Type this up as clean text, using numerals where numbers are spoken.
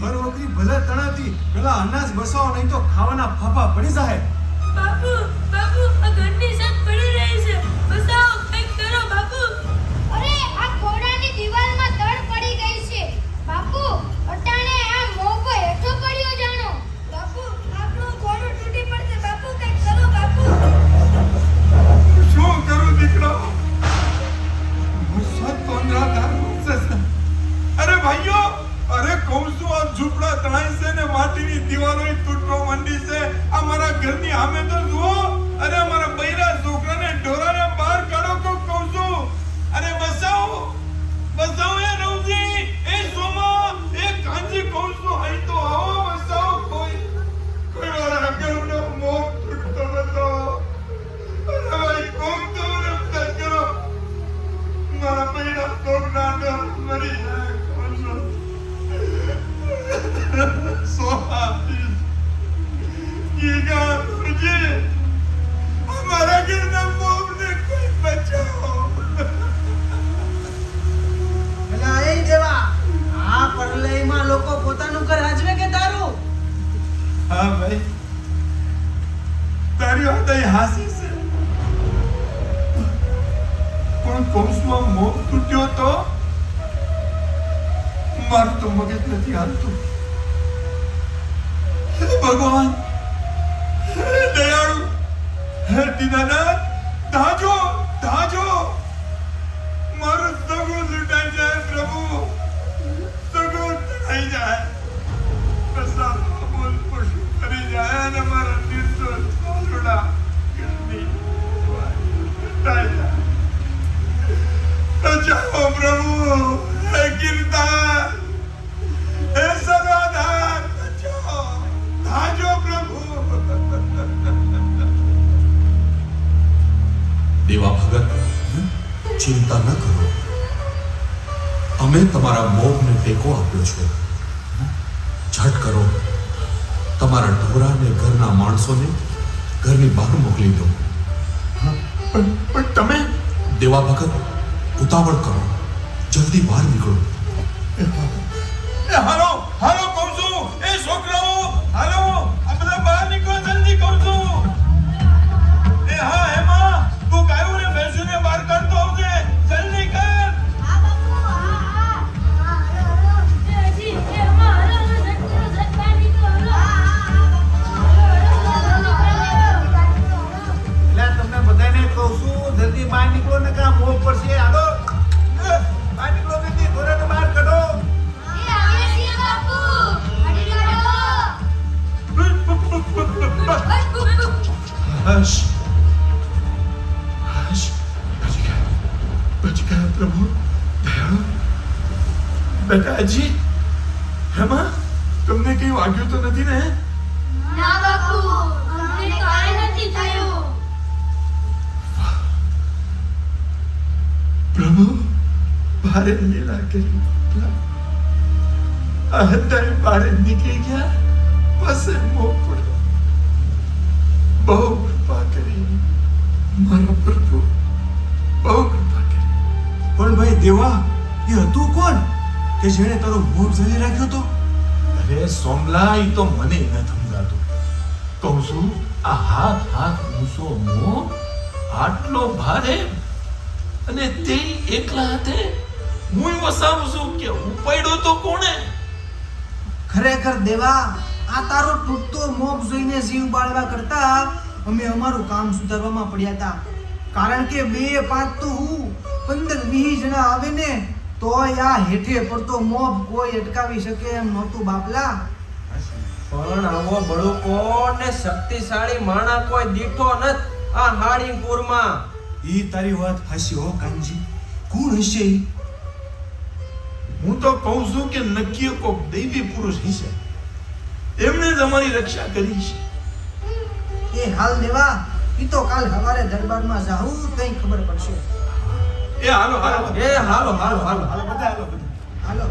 ઘર વખરી ભલે તણાતી પેલા અનાજ બસાવો નહીં તો ખાવાના ફાફા પડી જાય. બાપુ બાપુ આ ઘરની છત પડી રહી છે, બચાવો, કંઈક કરો બાપુ. અરે આ ઘોડાની દિવાલમાં તડ પડી ગઈ છે. બાપુ અટાણે આ મોગો હેઠો પડ્યો જાણો. બાપુ આપણું ઘોડું તૂટી પડશે, બાપુ કંઈક કરો બાપુ. શું કરું દીકરા? વરસાદ તો અંધાધાર વરસે છે. અરે ભાઈઓ, અરે કહું છું આ ઝૂંપડા તણાય છે ને માટીની દિવાલો તૂટવા માંડી છે. આ મારા ઘરની સામે તો જુઓ. અરે મારા બૈરા છોકરાને ઢોરાને બહાર કાઢો કહું છું. અરે બસાવો બસાવો એ રવજી, એ સોમા, એ કાંજી કહું છું. અહીં તો આવો બસાવો. કોઈ મારા ઘરનો મોહ તૂટતો બતાવો. અરે ભાઈ કોક તો રસ્તા કરો. મારા બૈરા છોકરા ડર મરી જાય કહું છું. સોમા ગીગા ગુરુજી, અમારા ઘરના મોહને કોઈ બચાવો. પેલા એ દેવા, આ પરલયમાં લોકો પોતાનું ઘર હાજવે કે તારું? હા ભાઈ, તારી વાત અહીં હાસી છે. પણ કૌશમાં મોહ તૂટ્યો તો મારું તો મગજ નથી હાલતું. હે ભગવાન, હે દયાળુ, હે દીનાનાથ, ધાજો ધાજો. મારું સગું લૂંટાઈ જાય પ્રભુ, સગું તણાઈ જાય. પ્રસાદ બોલ પશુ કરી જાય અને મારા નિર્દોષ બાલુડા ગંદી લૂંટાઈ જાય. બચાવો પ્રભુ, હે કીર્તન, હે સદાધાર, બચાવો, ધાજો પ્રભુ. દેવા ભગત, ચિંતા ન કરો. અમે તમારા મોહને ટેકો આપ્યો છે. ઝટ કરો, તમારા ઢોરા ને ઘરના માણસોને ઘરની બહાર મોકલી દો. પણ તમે દેવા ભગત, ઉતાવળ કરો, જલ્દી બહાર નીકળો. એ હાલો હાલો કહું છું. એ છોકરાઓ હાલો, આ બધા બહાર નીકળો જલ્દી કહું છું. એ હા હેમા, તું ગાયું ને ભેંસુને બહાર કાઢતો આવજે, જલ્દી કર. હા બાપુ, હા હા. હા હલો. એ હજી એ અમાર હલો ઝટ બહાર નીકળો, હલો. હા એટલે તમને બધાને કહું છું, જલ્દી બહાર નીકળો ને કાં મોહ પડશે. હાલો, બહાર નીકળો, જલ્દી ઘોડાને બહાર કાઢો. એ આવે છે બાપુ. હડી કાઢો. હશ હશ, બચી ગયા પ્રભુ, દયાળુ. બેટાજી, હેમા, તમને કઈ વાગ્યું તો નથી ને? ના બાપુ, અમને કાંઈ નથી થયું. પ્રભુ, ભારે લીલા કરી. આ હૃદય ભારે નીકળી ગયા, પાસે મોહ પડ્યો. બહુ કૃપા કરી મારા પ્રભુ, બહુ કૃપા કરી. પણ ભાઈ દેવા, એ હતું કોણ કે જેણે તારો મોહ ઝાલી રાખ્યો તો? અરે સોમલા, ઈ તો મને ન સમજાતું. કહું છું, આ હાથ ઊંચો મોહ આટલો ભારે, અને તે એકલા હાથે હું વસાવું છું કે ઉપાડ્યો તો કોણે? ખરેખર દેવા, આ તારો તૂટતો મોહ જોઈને જીવ બાળવા કરતા અમે અમારું કામ સુધારવામાં પડ્યા હતા. કારણ કે 2-5 તો હું 15-20 જણા આવે ને તોય આ હેઠે પડતો મોહ કોઈ અટકાવી શકે એમ નહોતું બાપલા. પણ આવો બળુકો ને શક્તિશાળી માણા કોઈ દીઠો નત આ હાડીપુરમાં. ઈ તારી વાત હાસી હો કાનજી. કોણ હશે ઈ? હું તો કહું છું કે નક્કી કોક દૈવી પુરુષ હશે, એમને જ અમારી રક્ષા કરી છે. એ હાલ દેવા, ઈ તો કાલ સવારે દરબારમાં જાહું તઈ ખબર પડશે. એ હાલો હાલો. એ હાલો હાલો હાલો હાલો બધા, હાલો બધા. હાલો.